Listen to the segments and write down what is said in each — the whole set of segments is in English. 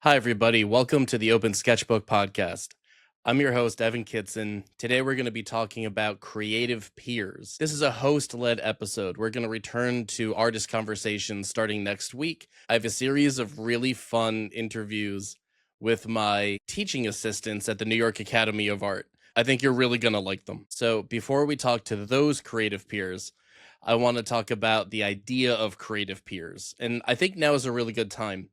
Hi, everybody. Welcome to the Open Sketchbook podcast. I'm your host, Evan Kitson. Today, we're going to be talking about creative peers. This is a host led episode. We're going to return to artist conversations starting next week. I have a series of really fun interviews with my teaching assistants at the New York Academy of Art. I think you're really going to like them. So, before we talk to those creative peers, I want to talk about the idea of creative peers. And I think now is a really good time.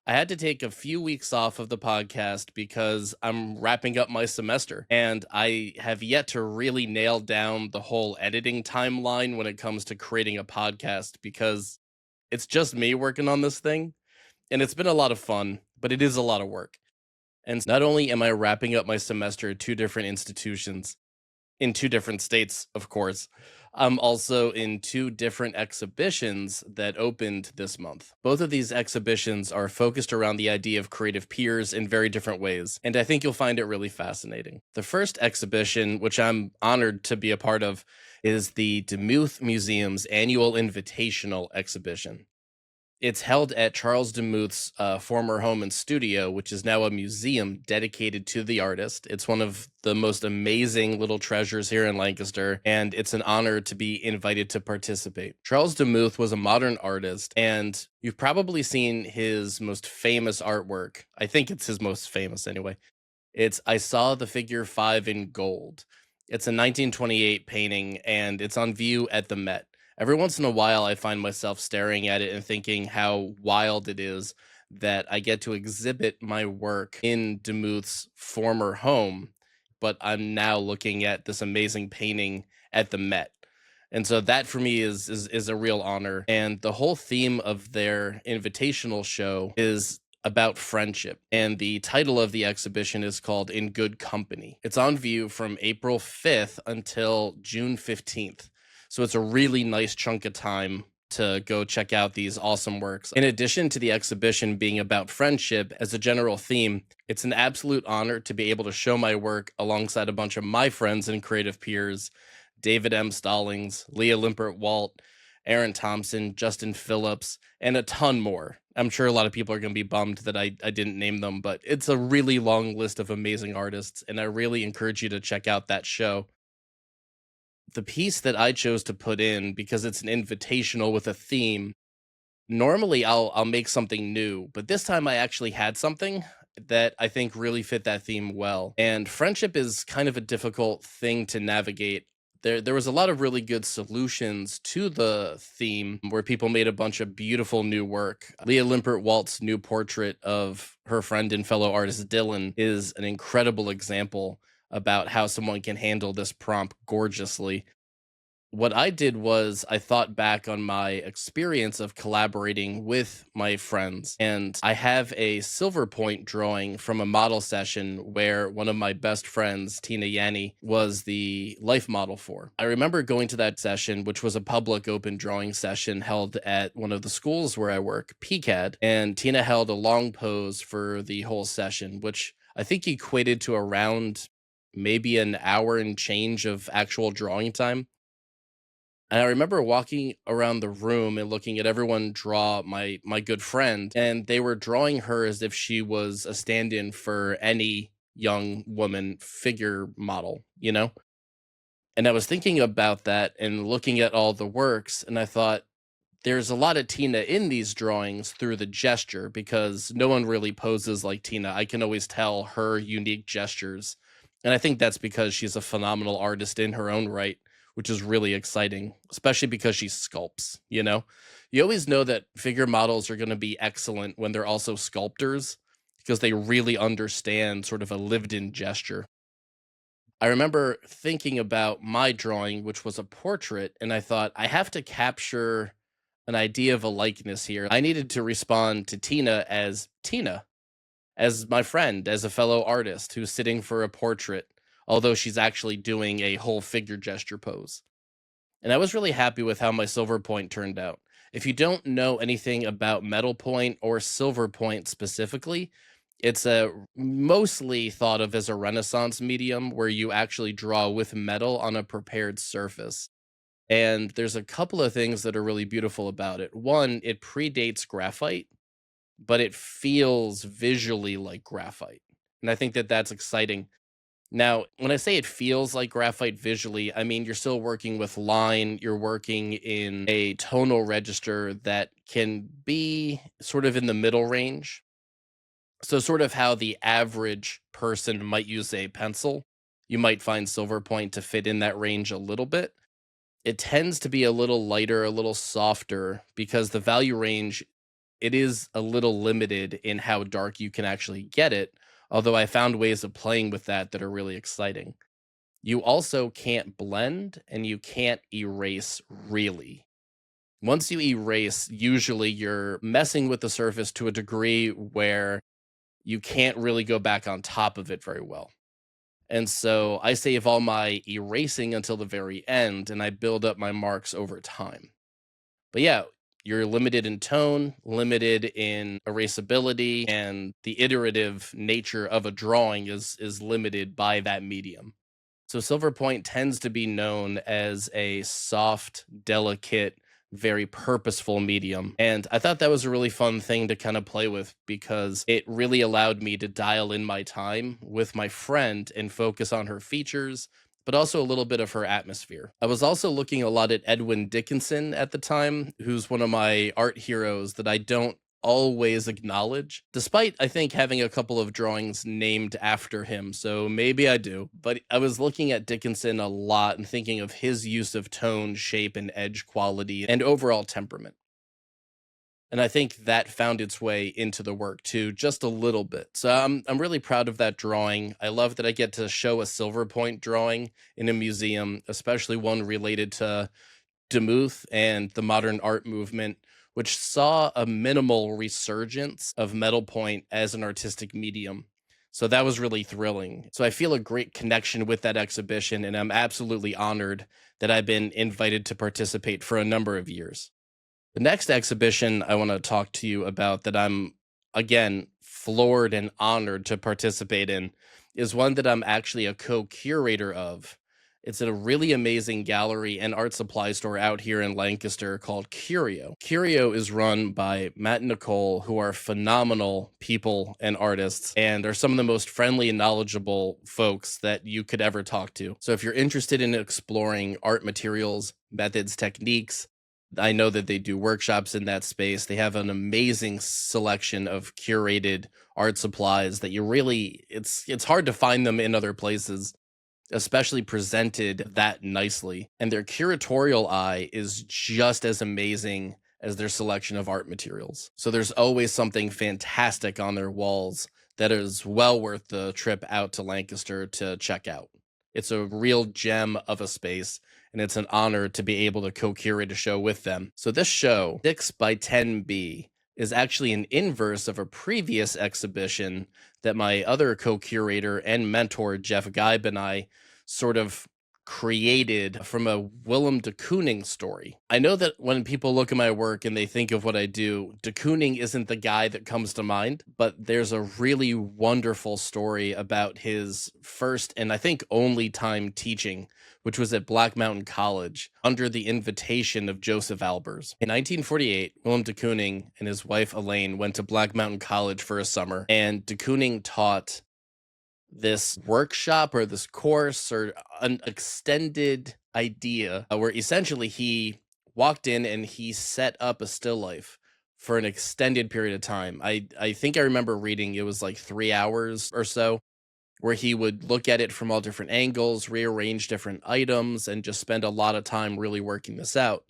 I had to take a few weeks off of the podcast because I'm wrapping up my semester and I have yet to really nail down the whole editing timeline when it comes to creating a podcast because it's just me working on this thing and it's been a lot of fun, but it is a lot of work. And not only am I wrapping up my semester at two different institutions, in two different states, of course. I'm also in two different exhibitions that opened this month. Both of these exhibitions are focused around the idea of creative peers in very different ways, and I think you'll find it really fascinating. The first exhibition, which I'm honored to be a part of, is the Demuth Museum's annual invitational exhibition. It's held at Charles Demuth's former home and studio, which is now a museum dedicated to the artist. It's one of the most amazing little treasures here in Lancaster, and it's an honor to be invited to participate. Charles Demuth was a modern artist, and you've probably seen his most famous artwork. I think it's his most famous anyway. It's I Saw the Figure 5 in Gold. It's a 1928 painting, and it's on view at the Met. Every once in a while, I find myself staring at it and thinking how wild it is that I get to exhibit my work in Demuth's former home, but I'm now looking at this amazing painting at the Met. And so that for me is a real honor. And the whole theme of their invitational show is about friendship. And the title of the exhibition is called In Good Company. It's on view from April 5th until June 15th. So it's a really nice chunk of time to go check out these awesome works. In addition to the exhibition being about friendship as a general theme, it's an absolute honor to be able to show my work alongside a bunch of my friends and creative peers, David M. Stallings, Leah Limpert-Walt, Aaron Thompson, Justin Phillips, and a ton more. I'm sure a lot of people are going to be bummed that I didn't name them, but it's a really long list of amazing artists, and I really encourage you to check out that show. The piece that I chose to put in because it's an invitational with a theme. Normally I'll make something new, but this time I actually had something that I think really fit that theme well. And friendship is kind of a difficult thing to navigate. There was a lot of really good solutions to the theme where people made a bunch of beautiful new work. Leah Limpert-Walt's new portrait of her friend and fellow artist Dylan is an incredible example about how someone can handle this prompt gorgeously. What I did was I thought back on my experience of collaborating with my friends, and I have a Silverpoint drawing from a model session where one of my best friends, Tina Yanni, was the life model for. I remember going to that session, which was a public open drawing session held at one of the schools where I work, PCAD, and Tina held a long pose for the whole session, which I think equated to around maybe an hour and change of actual drawing time. And I remember walking around the room and looking at everyone draw my good friend, and they were drawing her as if she was a stand-in for any young woman figure model, you know? And I was thinking about that and looking at all the works, and I thought there's a lot of Tina in these drawings through the gesture because no one really poses like Tina. I can always tell her unique gestures. And I think that's because she's a phenomenal artist in her own right, which is really exciting, especially because she sculpts, you know? You always know that figure models are going to be excellent when they're also sculptors because they really understand sort of a lived in gesture. I remember thinking about my drawing, which was a portrait, and I thought I have to capture an idea of a likeness here. I needed to respond to Tina, as my friend, as a fellow artist who's sitting for a portrait, although she's actually doing a whole figure gesture pose. And I was really happy with how my silver point turned out. If you don't know anything about metal point or silver point specifically, it's a mostly thought of as a renaissance medium where you actually draw with metal on a prepared surface. And there's a couple of things that are really beautiful about it. One, it predates graphite, but it feels visually like graphite. And I think that that's exciting. Now, when I say it feels like graphite visually, I mean you're still working with line, you're working in a tonal register that can be sort of in the middle range. So, sort of how the average person might use a pencil, you might find Silverpoint to fit in that range a little bit. It tends to be a little lighter, a little softer because the value range, it is a little limited in how dark you can actually get it. Although I found ways of playing with that are really exciting. You also can't blend and you can't erase really. Once you erase, usually you're messing with the surface to a degree where you can't really go back on top of it very well. And so I save all my erasing until the very end and I build up my marks over time. But yeah, you're limited in tone, limited in erasability, and the iterative nature of a drawing is limited by that medium. So Silverpoint tends to be known as a soft, delicate, very purposeful medium. And I thought that was a really fun thing to kind of play with because it really allowed me to dial in my time with my friend and focus on her features, but also a little bit of her atmosphere. I was also looking a lot at Edwin Dickinson at the time, who's one of my art heroes that I don't always acknowledge, despite I think having a couple of drawings named after him. So maybe I do. But I was looking at Dickinson a lot and thinking of his use of tone, shape, and edge quality and overall temperament. And I think that found its way into the work too, just a little bit. So I'm really proud of that drawing. I love that I get to show a Silverpoint drawing in a museum, especially one related to Demuth and the modern art movement, which saw a minimal resurgence of metal point as an artistic medium. So that was really thrilling. So I feel a great connection with that exhibition, and I'm absolutely honored that I've been invited to participate for a number of years. The next exhibition I want to talk to you about that I'm, again, floored and honored to participate in is one that I'm actually a co curator of. It's at a really amazing gallery and art supply store out here in Lancaster called Curio. Curio is run by Matt and Nicole, who are phenomenal people and artists and are some of the most friendly and knowledgeable folks that you could ever talk to. So if you're interested in exploring art materials, methods, techniques, I know that they do workshops in that space. They have an amazing selection of curated art supplies that you really it's hard to find them in other places, especially presented that nicely. And their curatorial eye is just as amazing as their selection of art materials. So there's always something fantastic on their walls that is well worth the trip out to Lancaster to check out. It's a real gem of a space, and it's an honor to be able to co-curate a show with them. So this show, 6 by 10B, is actually an inverse of a previous exhibition that my other co-curator and mentor, Jeff Geib, and I sort of created from a Willem de Kooning story. I know that when people look at my work and they think of what I do, de Kooning isn't the guy that comes to mind, but there's a really wonderful story about his first and I think only time teaching, which was at Black Mountain College under the invitation of Joseph Albers. In 1948, Willem de Kooning and his wife Elaine went to Black Mountain College for a summer, and de Kooning taught this workshop or this course or an extended idea where essentially he walked in and he set up a still life for an extended period of time. I think I remember reading it was like 3 hours or so, where he would look at it from all different angles, rearrange different items, and just spend a lot of time really working this out.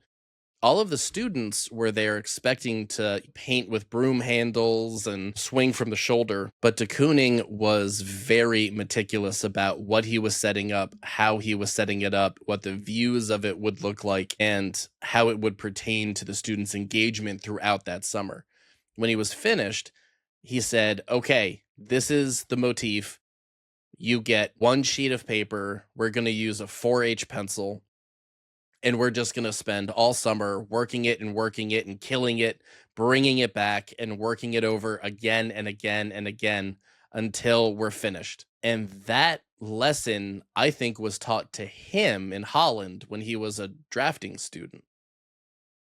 All of the students were there expecting to paint with broom handles and swing from the shoulder, but de Kooning was very meticulous about what he was setting up, how he was setting it up, what the views of it would look like, and how it would pertain to the students' engagement throughout that summer. When he was finished, he said, "Okay, this is the motif. You get one sheet of paper. We're going to use a 4H pencil, and we're just going to spend all summer working it and killing it, bringing it back and working it over again and again and again until we're finished." And that lesson, I think, was taught to him in Holland when he was a drafting student.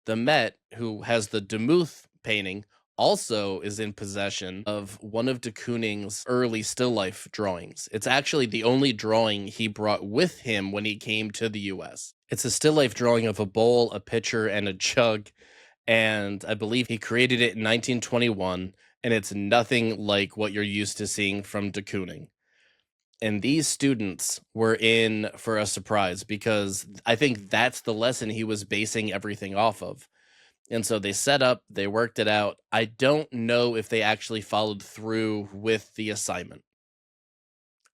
The Met, who has the Demuth painting, also is in possession of one of de Kooning's early still life drawings. It's actually the only drawing he brought with him when he came to the US. It's a still life drawing of a bowl, a pitcher, and a jug, and I believe he created it in 1921, and it's nothing like what you're used to seeing from de Kooning. And these students were in for a surprise because I think that's the lesson he was basing everything off of. And so they set up, they worked it out. I don't know if they actually followed through with the assignment.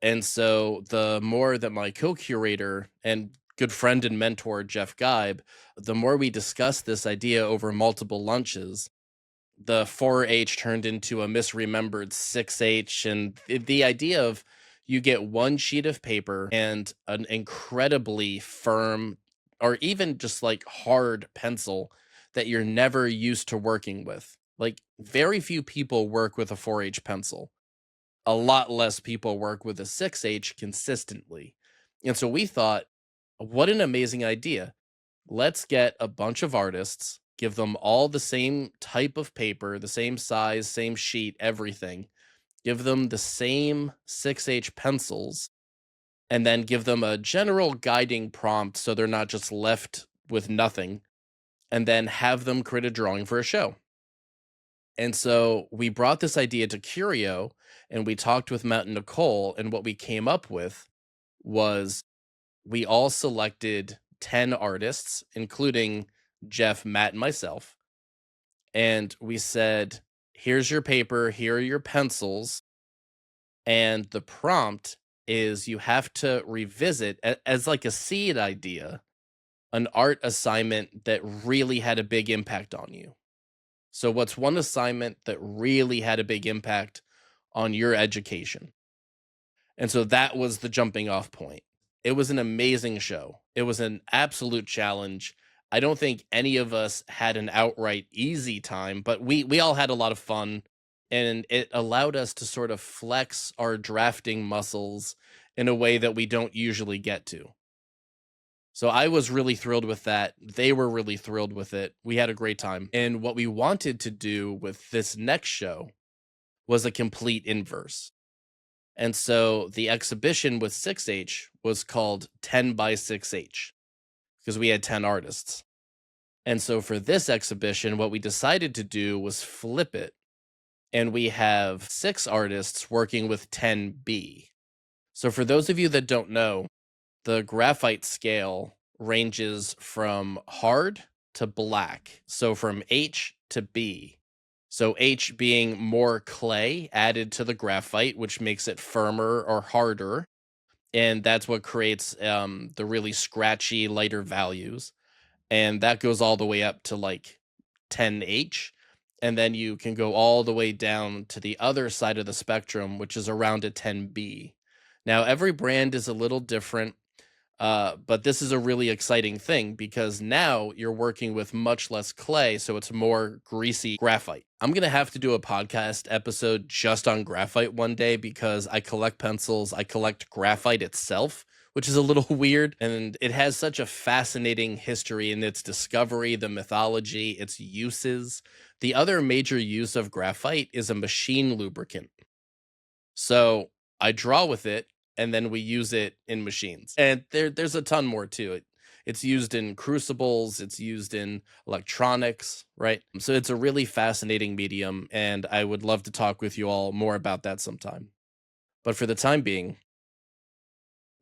And so the more that my co-curator and good friend and mentor, Jeff Geib, the more we discussed this idea over multiple lunches, the 4H turned into a misremembered 6H. And the idea of you get one sheet of paper and an incredibly firm or even just like hard pencil that you're never used to working with. Like very few people work with a 4H pencil. A lot less people work with a 6H consistently. And so we thought, what an amazing idea. Let's get a bunch of artists, give them all the same type of paper, the same size, same sheet, everything. Give them the same 6H pencils, and then give them a general guiding prompt so they're not just left with nothing, and then have them create a drawing for a show. And so we brought this idea to Curio, and we talked with Matt and Nicole, and what we came up with was we all selected 10 artists, including Jeff, Matt, and myself. And we said, here's your paper, here are your pencils. And the prompt is you have to revisit as like a seed idea, an art assignment that really had a big impact on you. So what's one assignment that really had a big impact on your education? And so that was the jumping off point. It was an amazing show. It was an absolute challenge. I don't think any of us had an outright easy time, but we all had a lot of fun, and it allowed us to sort of flex our drafting muscles in a way that we don't usually get to. So I was really thrilled with that. They were really thrilled with it. We had a great time. And what we wanted to do with this next show was a complete inverse. And so the exhibition with 6H was called 10 by 6H because we had 10 artists. And so for this exhibition, what we decided to do was flip it. And we have 6 artists working with 10B. So for those of you that don't know, the graphite scale ranges from hard to black. So from H to B. So H being more clay added to the graphite, which makes it firmer or harder. And that's what creates the really scratchy, lighter values. And that goes all the way up to like 10H. And then you can go all the way down to the other side of the spectrum, which is around a 10B. Now, every brand is a little different. But this is a really exciting thing because now you're working with much less clay, so it's more greasy graphite. I'm going to have to do a podcast episode just on graphite one day because I collect pencils, I collect graphite itself, which is a little weird, and it has such a fascinating history in its discovery, the mythology, its uses. The other major use of graphite is a machine lubricant. So I draw with it, and then we use it in machines. And there's a ton more to it. It's used in crucibles, it's used in electronics, right? So it's a really fascinating medium, and I would love to talk with you all more about that sometime. But for the time being,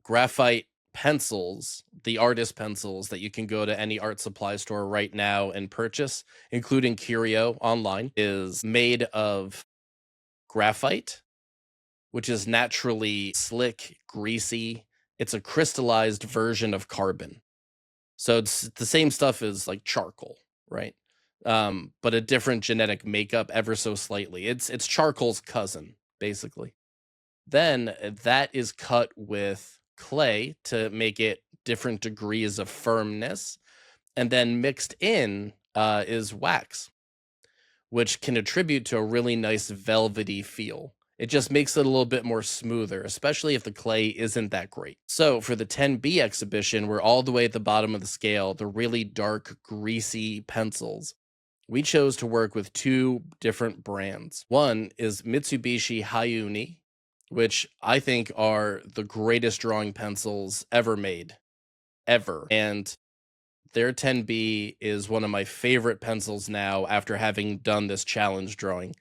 graphite pencils, the artist pencils that you can go to any art supply store right now and purchase, including Curio online, is made of graphite, which is naturally slick, greasy. It's a crystallized version of carbon. So it's the same stuff as like charcoal, right? But a different genetic makeup ever so slightly. It's charcoal's cousin, basically. Then that is cut with clay to make it different degrees of firmness. And then mixed in is wax, which can attribute to a really nice velvety feel. It just makes it a little bit more smoother, especially if the clay isn't that great. So for the 10B exhibition, we're all the way at the bottom of the scale, the really dark, greasy pencils. we chose to work with two different brands. One is Mitsubishi Hayuni, which I think are the greatest drawing pencils ever made, ever. And their 10B is one of my favorite pencils now after having done this challenge drawing.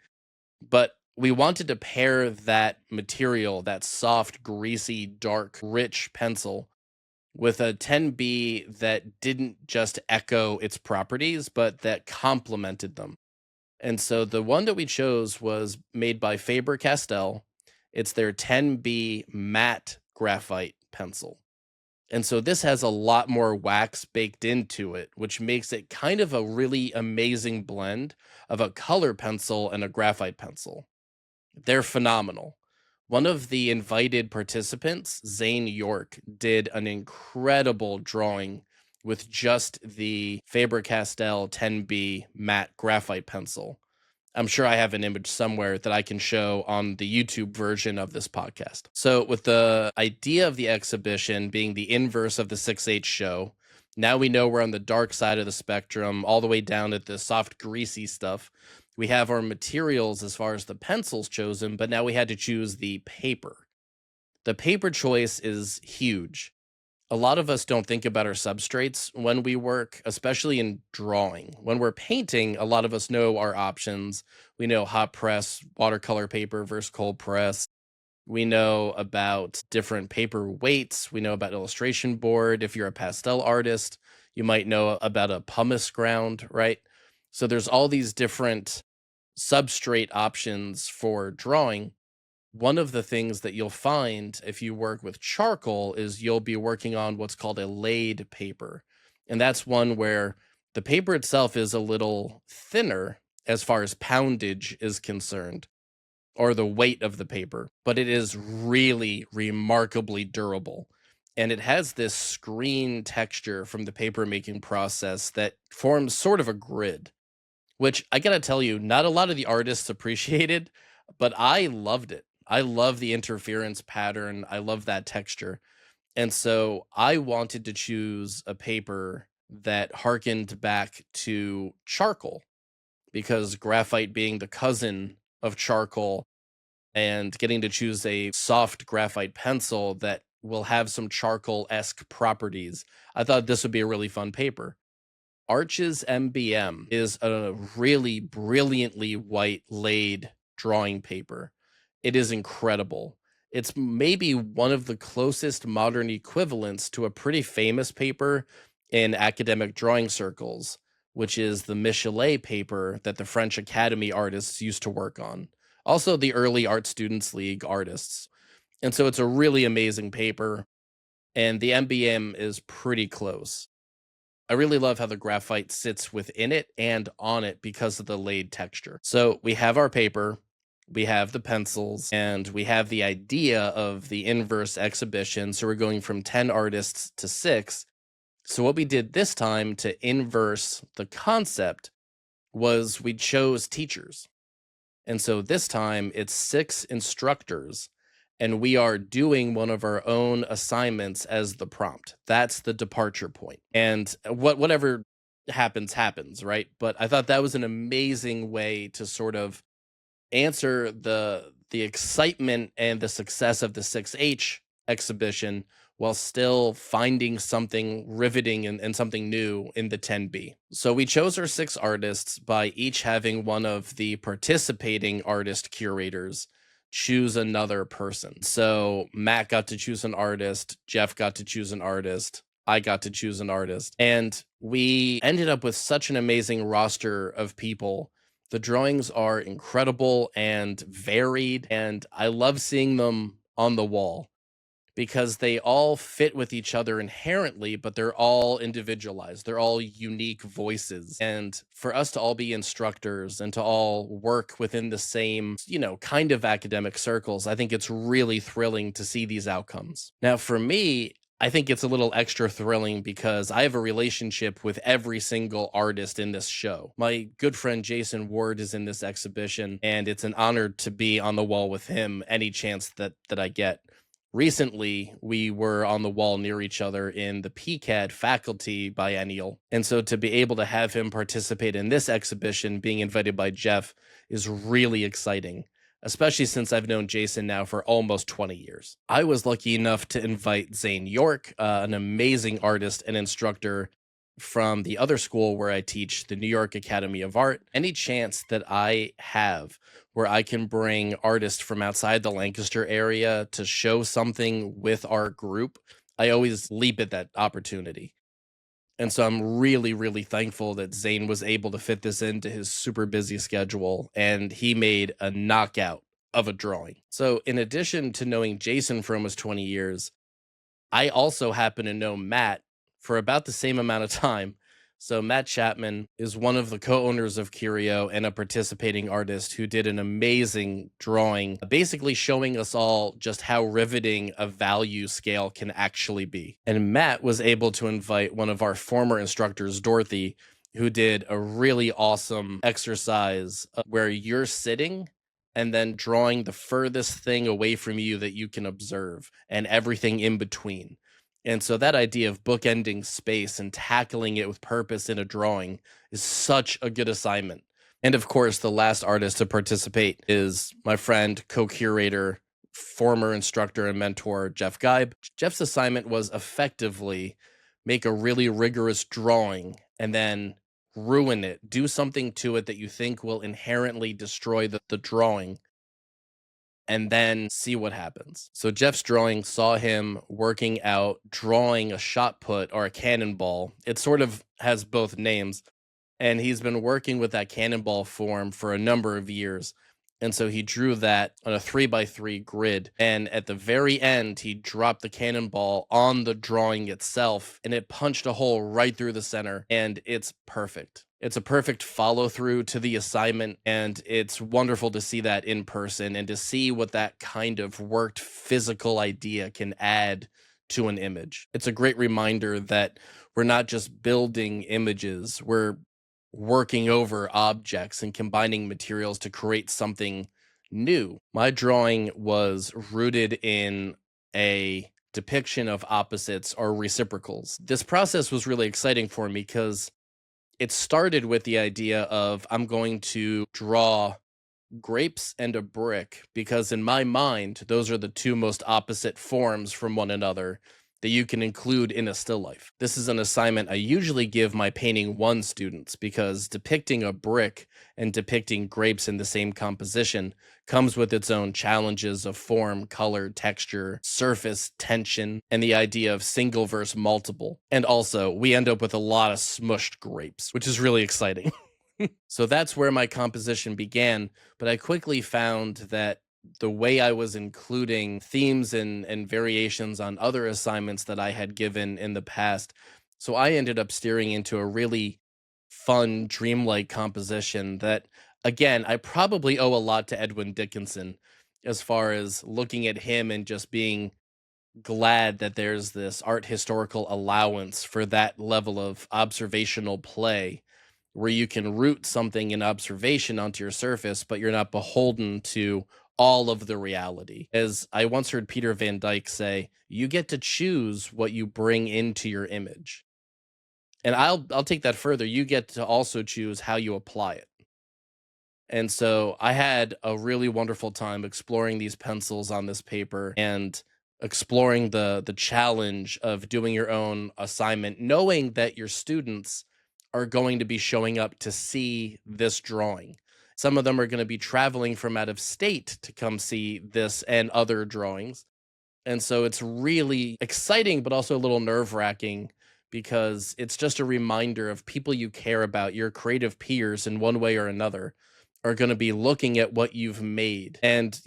But we wanted to pair that material, that soft, greasy, dark, rich pencil, with a 10B that didn't just echo its properties, but that complemented them. And so the one that we chose was made by Faber-Castell. It's their 10B matte graphite pencil. And so this has a lot more wax baked into it, which makes it kind of a really amazing blend of a color pencil and a graphite pencil. They're phenomenal. One of the invited participants, Zane York, did an incredible drawing with just the Faber-Castell 10B matte graphite pencil. I'm sure I have an image somewhere that I can show on the YouTube version of this podcast. So with the idea of the exhibition being the inverse of the 6H show, now we know we're on the dark side of the spectrum, all the way down at the soft, greasy stuff. We have our materials as far as the pencils chosen, but now we had to choose the paper. The paper choice is huge. A lot of us don't think about our substrates when we work, especially in drawing. When we're painting, a lot of us know our options. We know hot press, watercolor paper versus cold press. We know about different paper weights. We know about illustration board. If you're a pastel artist, you might know about a pumice ground, right? So there's all these different substrate options for drawing. One of the things that you'll find if you work with charcoal is you'll be working on what's called a laid paper. And that's one where the paper itself is a little thinner as far as poundage is concerned, or the weight of the paper, but it is really remarkably durable. And it has this screen texture from the paper making process that forms sort of a grid, which I gotta tell you, not a lot of the artists appreciated, but I loved it. I love the interference pattern. I love that texture. And so I wanted to choose a paper that harkened back to charcoal, because graphite being the cousin of charcoal and getting to choose a soft graphite pencil that will have some charcoal-esque properties, I thought this would be a really fun paper. Arches MBM is a really brilliantly white laid drawing paper. It is incredible. It's maybe one of the closest modern equivalents to a pretty famous paper in academic drawing circles, which is the Michelet paper that the French Academy artists used to work on. Also, the early Art Students League artists. And so it's a really amazing paper, and the MBM is pretty close. I really love how the graphite sits within it and on it because of the laid texture. So we have our paper, we have the pencils, and we have the idea of the inverse exhibition. So we're going from 10 artists to 6. So what we did this time to inverse the concept was we chose teachers. And so this time it's 6 instructors, and we are doing one of our own assignments as the prompt. That's the departure point. And whatever happens, right? But I thought that was an amazing way to sort of answer the excitement and the success of the 6H exhibition while still finding something riveting and something new in the 10B. So we chose our 6 artists by each having one of the participating artist curators choose another person. So Matt got to choose an artist, Jeff got to choose an artist, I got to choose an artist, and we ended up with such an amazing roster of people. The drawings are incredible and varied, and I love seeing them on the wall because they all fit with each other inherently, but they're all individualized. They're all unique voices. And for us to all be instructors and to all work within the same, kind of academic circles, I think it's really thrilling to see these outcomes. Now, for me, I think it's a little extra thrilling because I have a relationship with every single artist in this show. My good friend Jason Ward is in this exhibition, and it's an honor to be on the wall with him any chance that I get. recently we were on the wall near each other in the PCAD faculty biennial. And so to be able to have him participate in this exhibition, being invited by Jeff, is really exciting, especially since I've known Jason now for almost 20 years. I was lucky enough to invite Zane York, an amazing artist and instructor from the other school where I teach, the New York Academy of Art. Any chance that I have where I can bring artists from outside the Lancaster area to show something with our group, I always leap at that opportunity. And so I'm really, really thankful that Zane was able to fit this into his super busy schedule, and he made a knockout of a drawing. So in addition to knowing Jason for almost 20 years, I also happen to know Matt for about the same amount of time. So Matt Chapman is one of the co-owners of Curio and a participating artist who did an amazing drawing, basically showing us all just how riveting a value scale can actually be. And Matt was able to invite one of our former instructors, Dorothy, who did a really awesome exercise where you're sitting and then drawing the furthest thing away from you that you can observe and everything in between. And so that idea of bookending space and tackling it with purpose in a drawing is such a good assignment. And of course, the last artist to participate is my friend, co-curator, former instructor and mentor, Jeff Geib. Jeff's assignment was effectively make a really rigorous drawing and then ruin it, do something to it that you think will inherently destroy the drawing, and then see what happens. So Jeff's drawing saw him working out, drawing a shot put or a cannonball. It sort of has both names. And he's been working with that cannonball form for a number of years. And so he drew that on a 3x3 grid. And at the very end, he dropped the cannonball on the drawing itself, and it punched a hole right through the center. And it's perfect. It's a perfect follow through to the assignment. And it's wonderful to see that in person and to see what that kind of worked physical idea can add to an image. It's a great reminder that we're not just building images, we're working over objects and combining materials to create something new. My drawing was rooted in a depiction of opposites or reciprocals. This process was really exciting for me because it started with the idea of I'm going to draw grapes and a brick because in my mind, those are the two most opposite forms from one another that you can include in a still life. This is an assignment I usually give my painting 1 students because depicting a brick and depicting grapes in the same composition comes with its own challenges of form, color, texture, surface, tension, and the idea of single versus multiple. And also, we end up with a lot of smushed grapes, which is really exciting. So that's where my composition began, but I quickly found that the way I was including themes and variations on other assignments that I had given in the past. So I ended up steering into a really fun, dreamlike composition that, again, I probably owe a lot to Edwin Dickinson as far as looking at him and just being glad that there's this art historical allowance for that level of observational play where you can root something in observation onto your surface, but you're not beholden to all of the reality. As I once heard Peter Van Dyke say, you get to choose what you bring into your image. And I'll take that further. You get to also choose how you apply it. And so I had a really wonderful time exploring these pencils on this paper and exploring the challenge of doing your own assignment, knowing that your students are going to be showing up to see this drawing. Some of them are going to be traveling from out of state to come see this and other drawings. And so it's really exciting, but also a little nerve-wracking because it's just a reminder of people you care about, your creative peers in one way or another, are going to be looking at what you've made. And,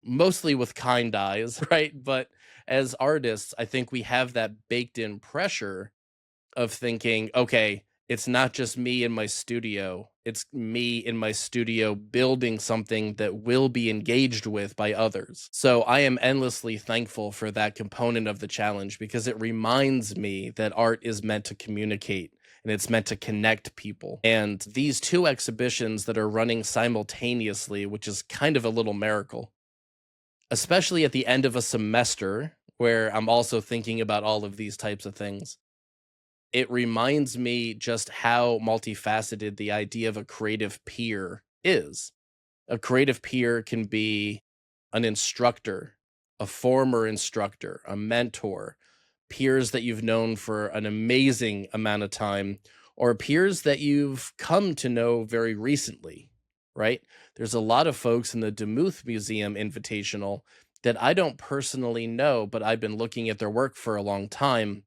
mostly with kind eyes, right? But as artists, I think we have that baked in pressure of thinking, okay, it's not just me in my studio. It's me in my studio building something that will be engaged with by others. So I am endlessly thankful for that component of the challenge because it reminds me that art is meant to communicate and it's meant to connect people. And these 2 exhibitions that are running simultaneously, which is kind of a little miracle, especially at the end of a semester where I'm also thinking about all of these types of things. It reminds me just how multifaceted the idea of a creative peer is. A creative peer can be an instructor, a former instructor, a mentor, peers that you've known for an amazing amount of time, or peers that you've come to know very recently, right? There's a lot of folks in the Demuth Museum Invitational that I don't personally know, but I've been looking at their work for a long time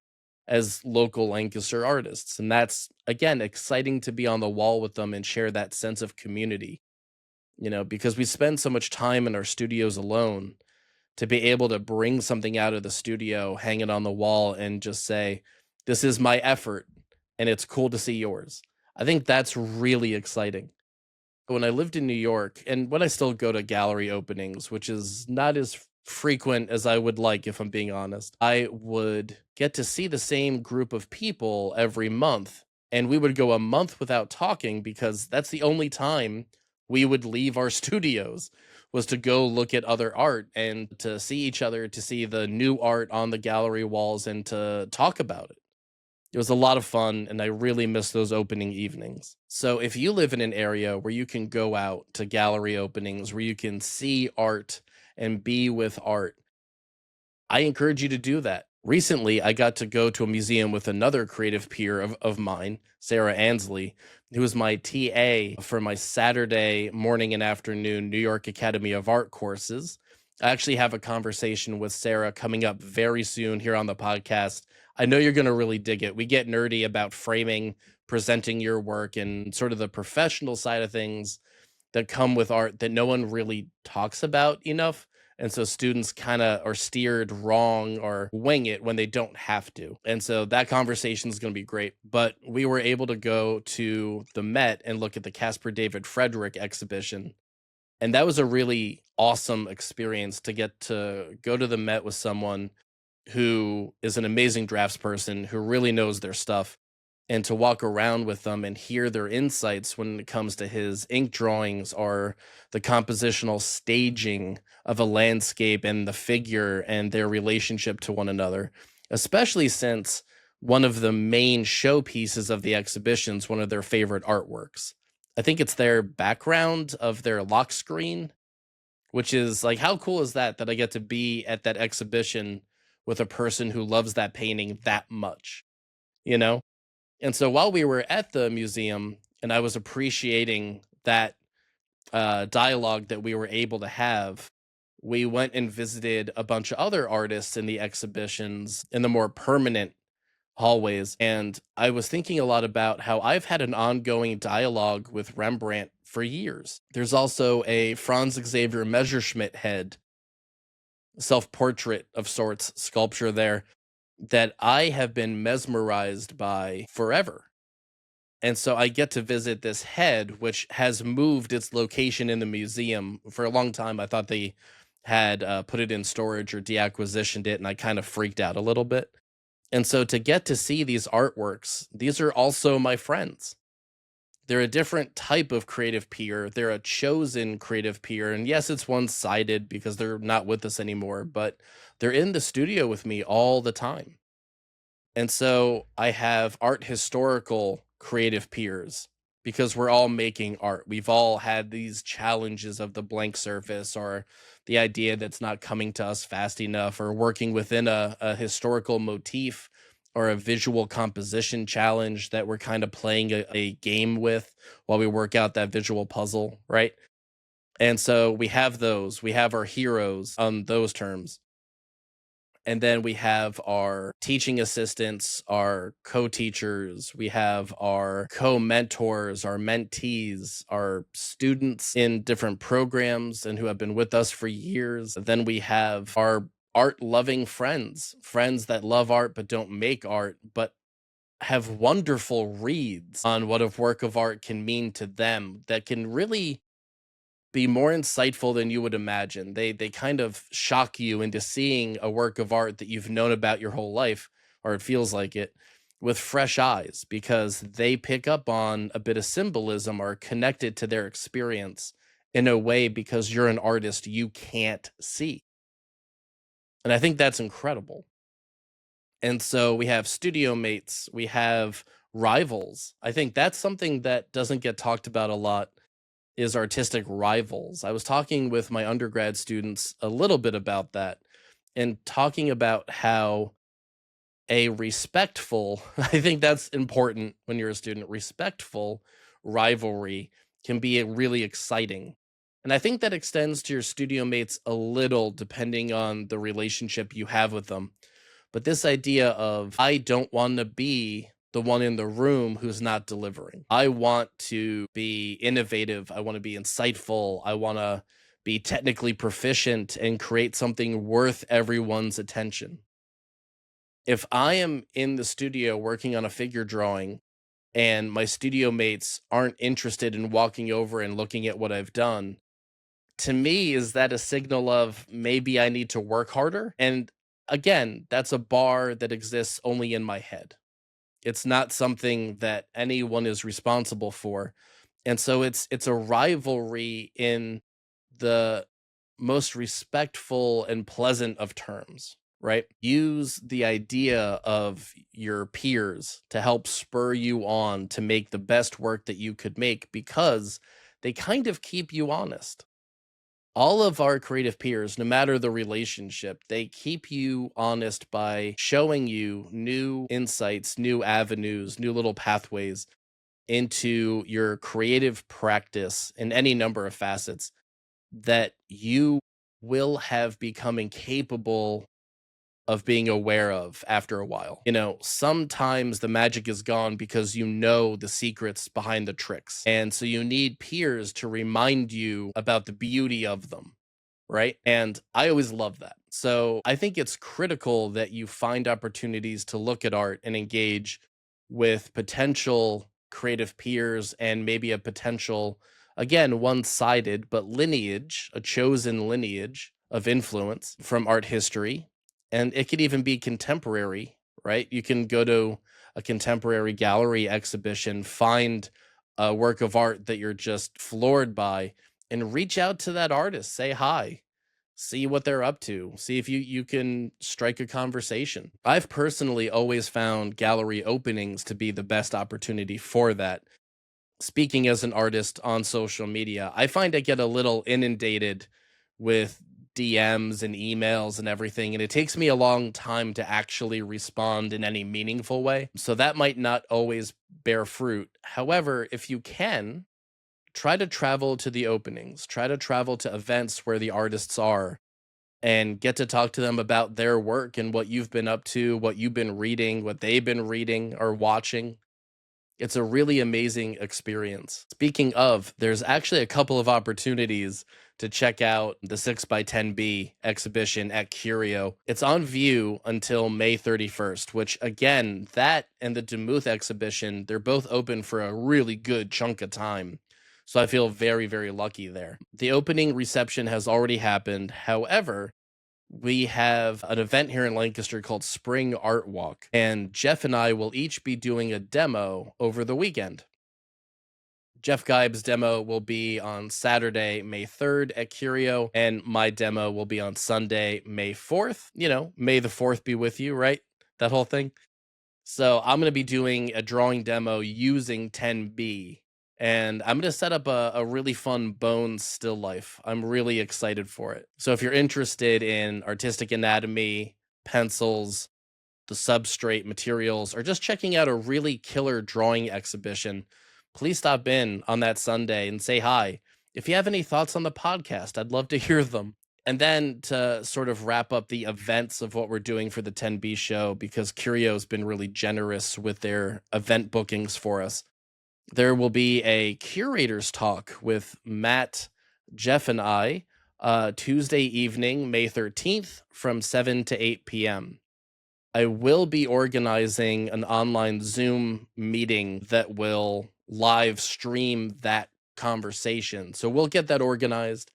as local Lancaster artists. And that's, again, exciting to be on the wall with them and share that sense of community, because we spend so much time in our studios alone. To be able to bring something out of the studio, hang it on the wall, and just say, "This is my effort, and it's cool to see yours." I think that's really exciting. When I lived in New York, and when I still go to gallery openings, which is not as frequent as I would like, if I'm being honest, I would get to see the same group of people every month. And we would go a month without talking because that's the only time we would leave our studios, was to go look at other art and to see each other, to see the new art on the gallery walls and to talk about it. It was a lot of fun, and I really miss those opening evenings. So, if you live in an area where you can go out to gallery openings, where you can see art and be with art, I encourage you to do that. Recently, I got to go to a museum with another creative peer of mine, Sarah Ansley, who was my TA for my Saturday morning and afternoon New York Academy of Art courses. I actually have a conversation with Sarah coming up very soon here on the podcast. I know you're going to really dig it. We get nerdy about framing, presenting your work, and sort of the professional side of things that come with art that no one really talks about enough. And so students kind of are steered wrong or wing it when they don't have to. And so that conversation is going to be great. But we were able to go to the Met and look at the Caspar David Friedrich exhibition. And that was a really awesome experience to get to go to the Met with someone who is an amazing draftsperson, who really knows their stuff, and to walk around with them and hear their insights when it comes to his ink drawings or the compositional staging of a landscape and the figure and their relationship to one another, especially since one of the main showpieces of the exhibitions, one of their favorite artworks. I think it's their background of their lock screen, which is like, how cool is that, that I get to be at that exhibition with a person who loves that painting that much, you know? And so while we were at the museum and I was appreciating that dialogue that we were able to have, we went and visited a bunch of other artists in the exhibitions in the more permanent hallways. And I was thinking a lot about how I've had an ongoing dialogue with Rembrandt for years. There's also a Franz Xavier Messerschmitt head, self portrait of sorts, sculpture there that I have been mesmerized by forever. And so I get to visit this head, which has moved its location in the museum for a long time. I thought they had put it in storage or deacquisitioned it, and I kind of freaked out a little bit. And so to get to see these artworks, these are also my friends. They're a different type of creative peer. They're a chosen creative peer. And yes, it's one sided because they're not with us anymore, but they're in the studio with me all the time. And so I have art historical creative peers because we're all making art. We've all had these challenges of the blank surface or the idea that's not coming to us fast enough or working within a historical motif or a visual composition challenge that we're kind of playing a game with while we work out that visual puzzle, right? And so we have those, we have our heroes on those terms. And then we have our teaching assistants, our co-teachers, we have our co-mentors, our mentees, our students in different programs and who have been with us for years. Then we have our art loving friends, friends that love art but don't make art, but have wonderful reads on what a work of art can mean to them that can really be more insightful than you would imagine. They kind of shock you into seeing a work of art that you've known about your whole life, or it feels like it, with fresh eyes because they pick up on a bit of symbolism or connect it to their experience in a way because you're an artist you can't see. And I think that's incredible. And so we have studio mates, we have rivals. I think that's something that doesn't get talked about a lot is artistic rivals. I was talking with my undergrad students a little bit about that and talking about how a respectful, I think that's important when you're a student, respectful rivalry can be really exciting. And I think that extends to your studio mates a little depending on the relationship you have with them. But this idea of I don't want to be the one in the room who's not delivering. I want to be innovative. I want to be insightful. I want to be technically proficient and create something worth everyone's attention. If I am in the studio working on a figure drawing and my studio mates aren't interested in walking over and looking at what I've done, to me, is that a signal of maybe I need to work harder? And again, that's a bar that exists only in my head. It's not something that anyone is responsible for. And so it's a rivalry in the most respectful and pleasant of terms, right? Use the idea of your peers to help spur you on to make the best work that you could make because they kind of keep you honest. All of our creative peers, no matter the relationship, they keep you honest by showing you new insights, new avenues, new little pathways into your creative practice in any number of facets that you will have become incapable of being aware of after a while. You know, sometimes the magic is gone because you know the secrets behind the tricks. And so you need peers to remind you about the beauty of them, right? And I always love that. So I think it's critical that you find opportunities to look at art and engage with potential creative peers and maybe a potential, again, one sided, but lineage, a chosen lineage of influence from art history. And it could even be contemporary, right? You can go to a contemporary gallery exhibition, find a work of art that you're just floored by, and reach out to that artist, say hi, see what they're up to, see if you can strike a conversation. I've personally always found gallery openings to be the best opportunity for that. Speaking as an artist on social media, I find I get a little inundated with DMs and emails and everything, and it takes me a long time to actually respond in any meaningful way. So that might not always bear fruit. However, if you can, try to travel to the openings, try to travel to events where the artists are and get to talk to them about their work and what you've been up to, what you've been reading, what they've been reading or watching. It's a really amazing experience. Speaking of, there's actually a couple of opportunities to check out the 6x10B exhibition at Curio. It's on view until May 31st, which again, that and the Demuth exhibition, they're both open for a really good chunk of time. So I feel very, very lucky there. The opening reception has already happened. However, we have an event here in Lancaster called Spring Art Walk, and Jeff and I will each be doing a demo over the weekend. Jeff Geib's demo will be on Saturday, May 3rd at Curio, and my demo will be on Sunday, May 4th. You know, May the 4th be with you, right? That whole thing. So I'm going to be doing a drawing demo using 10B, and I'm going to set up a really fun Bones still life. I'm really excited for it. So if you're interested in artistic anatomy, pencils, the substrate materials, or just checking out a really killer drawing exhibition, please stop in on that Sunday and say hi. If you have any thoughts on the podcast, I'd love to hear them. And then to sort of wrap up the events of what we're doing for the 10B show, because Curio's been really generous with their event bookings for us, there will be a curators talk with Matt, Jeff, and I Tuesday evening, May 13th from 7 to 8 p.m. I will be organizing an online Zoom meeting that will live stream that conversation. So we'll get that organized.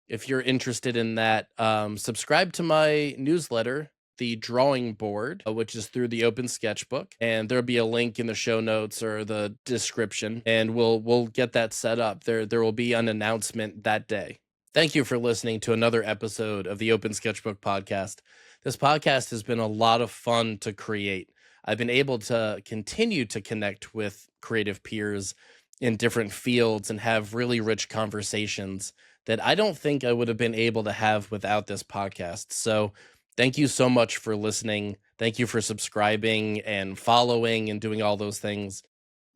If you're interested in that, subscribe to my newsletter, The Drawing Board, which is through the Open Sketchbook, and there'll be a link in the show notes or the description, and we'll get that set up. There will be an announcement that day. Thank you for listening to another episode of the Open Sketchbook podcast. This podcast has been a lot of fun to create. I've been able to continue to connect with creative peers in different fields and have really rich conversations that I don't think I would have been able to have without this podcast. So, thank you so much for listening. Thank you for subscribing and following and doing all those things.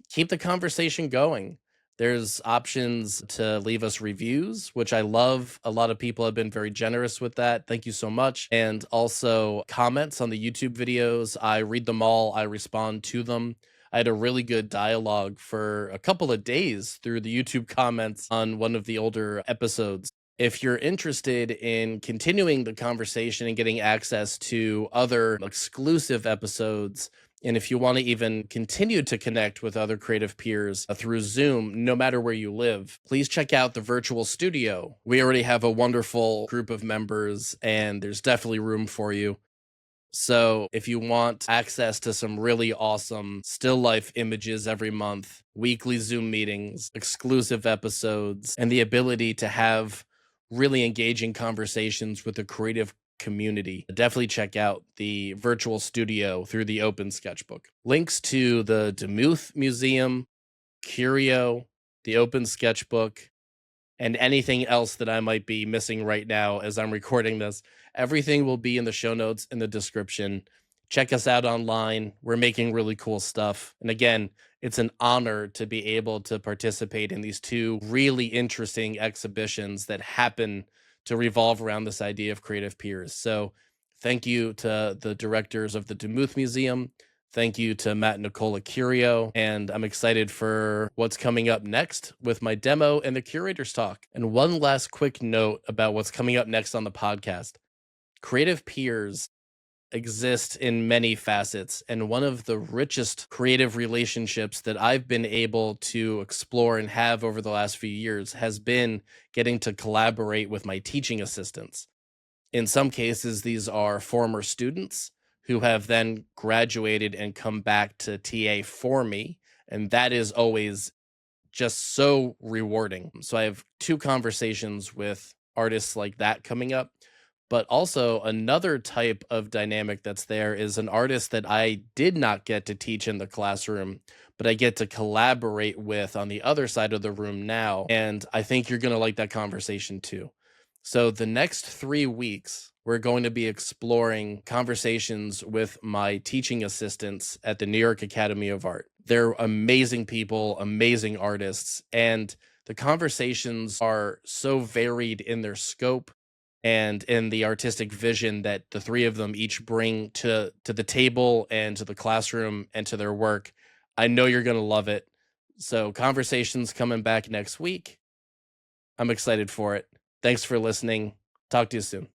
Keep the conversation going. There's options to leave us reviews, which I love. A lot of people have been very generous with that. Thank you so much. And also comments on the YouTube videos. I read them all, I respond to them. I had a really good dialogue for a couple of days through the YouTube comments on one of the older episodes. If you're interested in continuing the conversation and getting access to other exclusive episodes, and if you want to even continue to connect with other creative peers through Zoom, no matter where you live, please check out the virtual studio. We already have a wonderful group of members, and there's definitely room for you. So if you want access to some really awesome still life images every month, weekly Zoom meetings, exclusive episodes, and the ability to have really engaging conversations with the creative community, definitely check out the virtual studio through the Open Sketchbook. Links to the Demuth Museum, Curio, the Open Sketchbook, and anything else that I might be missing right now as I'm recording this. Everything will be in the show notes in the description. Check us out online. We're making really cool stuff. And again, it's an honor to be able to participate in these two really interesting exhibitions that happen to revolve around this idea of creative peers. So thank you to the directors of the Demuth Museum. Thank you to Matt and Nicole at Curio, and I'm excited for what's coming up next with my demo and the Curator's Talk. And one last quick note about what's coming up next on the podcast. Creative peers exist in many facets, and one of the richest creative relationships that I've been able to explore and have over the last few years has been getting to collaborate with my teaching assistants. In some cases, these are former students who have then graduated and come back to TA for me. And that is always just so rewarding. So I have two conversations with artists like that coming up. But also, another type of dynamic that's there is an artist that I did not get to teach in the classroom, but I get to collaborate with on the other side of the room now. And I think you're going to like that conversation too. So, the next 3 weeks, we're going to be exploring conversations with my teaching assistants at the New York Academy of Art. They're amazing people, amazing artists, and the conversations are so varied in their scope and in the artistic vision that the three of them each bring to the table and to the classroom and to their work. I know you're going to love it. So, conversations coming back next week. I'm excited for it. Thanks for listening. Talk to you soon.